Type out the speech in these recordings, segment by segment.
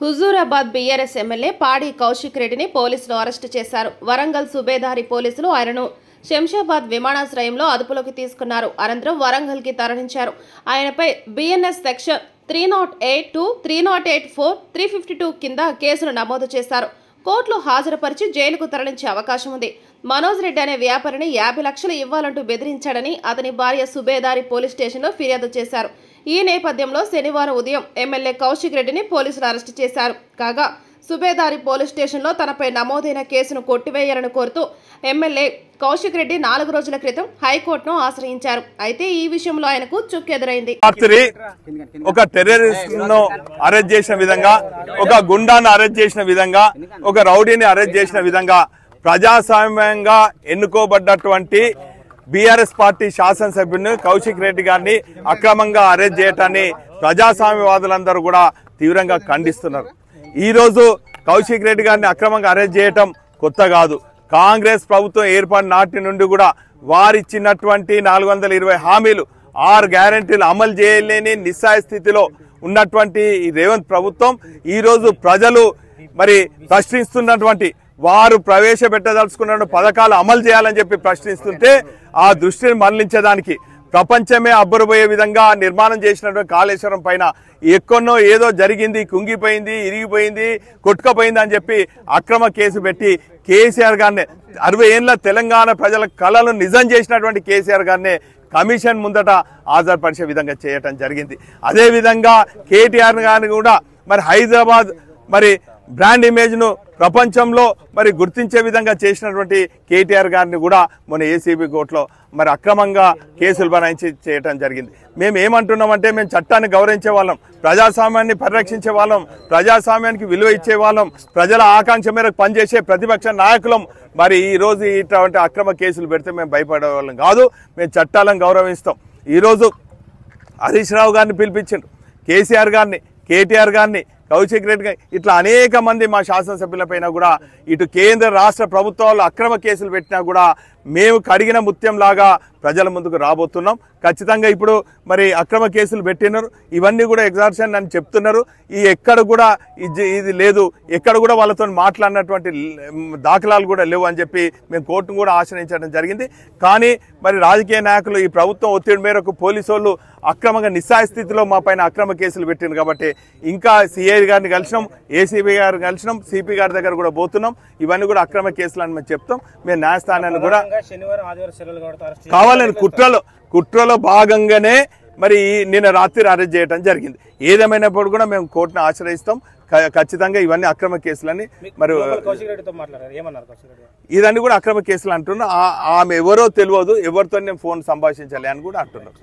Huzurabad BRS MLA పాడి కౌశిక్ రెడ్డిని పోలీసులు అరెస్టు చేశారు. వరంగల్ సుబేదారి పోలీసులు ఆయనను శంషాబాద్ విమానాశ్రయంలో అదుపులోకి తీసుకున్నారు. అనంతరం వరంగల్ కి తరలించారు. ఆయనపై బిఎన్ఎస్ సెక్షన్ 308(2), 308(4), 352 కింద కేసులు నమోదు చేశారు. కోర్టులో హాజరుపరిచి జైలుకు తరలించే అవకాశం ఉంది. మనోజ్ రెడ్డి అనే వ్యాపారిని 50 లక్షలు ఇవ్వాలంటూ బెదిరించాడని అతని భార్య సుబేదారి పోలీస్ స్టేషన్లో ఫిర్యాదు చేశారు. ఈ నేపథ్యంలో శనివారం ఉదయం ఎమ్మెల్యే కౌశిక్ రెడ్డిని పోలీసులు అరెస్టు చేశారు. కాగా సుబేదారి పోలీస్ స్టేషన్లో తనపై నమోదైన కేసును కొట్టివేయాలని కోరుతూ ఎమ్మెల్యే కౌశిక్ రెడ్డి 4 రోజుల క్రితం హైకోర్టును ఆశ్రయించారు. అయితే ఈ విషయంలో ఆయనకు చుక్కెదురైంది. ఒక టెర్రరిస్ట్ ను అరెస్ట్ చేసిన విధంగా, ఒక గుండాను అరెస్ట్ చేసిన విధంగా, ఒక రౌడీని అరెస్ట్ చేసిన విధంగా ప్రజాస్వామ్యంగా ఎన్నుకోబడ్డటువంటి బీఆర్ఎస్ పార్టీ శాసనసభ్యుని కౌశిక్ రెడ్డి గారిని అక్రమంగా అరెస్ట్ చేయటాన్ని ప్రజాస్వామ్యవాదులందరూ కూడా తీవ్రంగా ఖండిస్తున్నారు. ఈ రోజు కౌశిక్ రెడ్డి గారిని అక్రమంగా అరెస్ట్ చేయటం కొత్త కాదు. కాంగ్రెస్ ప్రభుత్వం ఏర్పడిన నాటి నుండి కూడా వారిచ్చినటువంటి 420 హామీలు, 6 గ్యారెంటీలు అమలు చేయలేని నిస్సాయ స్థితిలో ఉన్నటువంటి ఈ రేవంత్ ప్రభుత్వం ఈ రోజు ప్రజలు మరి ప్రశ్నిస్తున్నటువంటి వారు ప్రవేశపెట్టదలుచుకున్న పథకాలు అమలు చేయాలని చెప్పి ప్రశ్నిస్తుంటే ఆ దృష్టిని మళ్లించడానికి ప్రపంచమే అబ్బురబోయే విధంగా నిర్మాణం చేసినటువంటి కాళేశ్వరం పైన ఎక్కడో ఏదో జరిగింది, కుంగిపోయింది, ఇరిగిపోయింది, కొట్టుకపోయింది అని చెప్పి అక్రమ కేసు పెట్టి కేసీఆర్ గారిని 60 ఏళ్ల తెలంగాణ ప్రజల కళలను నిజం చేసినటువంటి కేసీఆర్ గారిని కమిషన్ ముందట హాజరుపరిచే విధంగా చేయటం జరిగింది. అదేవిధంగా కేటీఆర్ గారిని కూడా మరి హైదరాబాద్ మరి బ్రాండ్ ఇమేజ్ ను ప్రపంచంలో మరి గుర్తించే విధంగా చేసినటువంటి కేటీఆర్ గారిని కూడా మన ఏసీబీ కోర్టులో మరి అక్రమంగా కేసులు బనాయించి చేయటం జరిగింది. మేము ఏమంటున్నామంటే మేము చట్టాన్ని గౌరవించే వాళ్ళం, ప్రజాస్వామ్యాన్ని పరిరక్షించే వాళ్ళం, ప్రజాస్వామ్యానికి విలువ ఇచ్చే వాళ్ళం, ప్రజల ఆకాంక్ష మేరకు పనిచేసే ప్రతిపక్ష నాయకులం. మరి ఈ రోజు ఇటువంటి అక్రమ కేసులు పెడితే మేము భయపడే వాళ్ళం కాదు, మేము చట్టాలను గౌరవిస్తాం. ఈరోజు హరీష్ రావు గారిని పిలిపించిండ్రు, కేసీఆర్ గారిని, కేటీఆర్ గారిని, కౌశిక్ రెడ్డి గారి ఇట్లా అనేక మంది మా శాసనసభ్యులపైన కూడా ఇటు కేంద్ర రాష్ట్ర ప్రభుత్వాలు అక్రమ కేసులు పెట్టినా కూడా మేము కడిగిన ముత్యం లాగా ప్రజల ముందుకు రాబోతున్నాం. ఖచ్చితంగా ఇప్పుడు మరి అక్రమ కేసులు పెట్టినారు, ఇవన్నీ కూడా ఎగ్జార్షన్ అని చెప్తున్నారు. ఈ ఎక్కడ కూడా ఇది లేదు, ఎక్కడ కూడా వాళ్ళతో మాట్లాడినటువంటి దాఖలాలు కూడా లేవు అని చెప్పి మేము కోర్టును కూడా ఆశ్రయించడం జరిగింది. కానీ మరి రాజకీయ నాయకులు ఈ ప్రభుత్వం ఒత్తిడి మేరకు పోలీసు వాళ్ళు అక్రమంగా నిస్సాయ స్థితిలో మా పైన అక్రమ కేసులు పెట్టింది కాబట్టి ఇంకా సిఐ గారిని కలిసినాం, ఏసీబీ గారిని కలిసినాం, సిపి గారి దగ్గర కూడా పోతున్నాం. ఇవన్నీ కూడా అక్రమ కేసులు అని మేము చెప్తాం. మేము న్యాయస్థానాన్ని కూడా కావాలని కుట్రలో భాగంగానే మరి నిన్న రాత్రి అరెస్ట్ చేయడం జరిగింది. ఏదేమైనప్పుడు కూడా మేము కోర్టును ఆశ్రయిస్తాం. ఖచ్చితంగా ఇవన్నీ అక్రమ కేసులని మరి ఇదన్నీ కూడా అక్రమ కేసులు అంటున్నా. ఆమె ఎవరో తెలియదు, ఎవరితో నేను ఫోన్ సంభాషించాలి అని కూడా అంటున్నాం.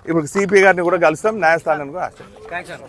ఇప్పుడు సిపి గారిని కూడా కలుస్తాం, న్యాయస్థానాన్ని కూడా ఆశ్రయిస్తాం.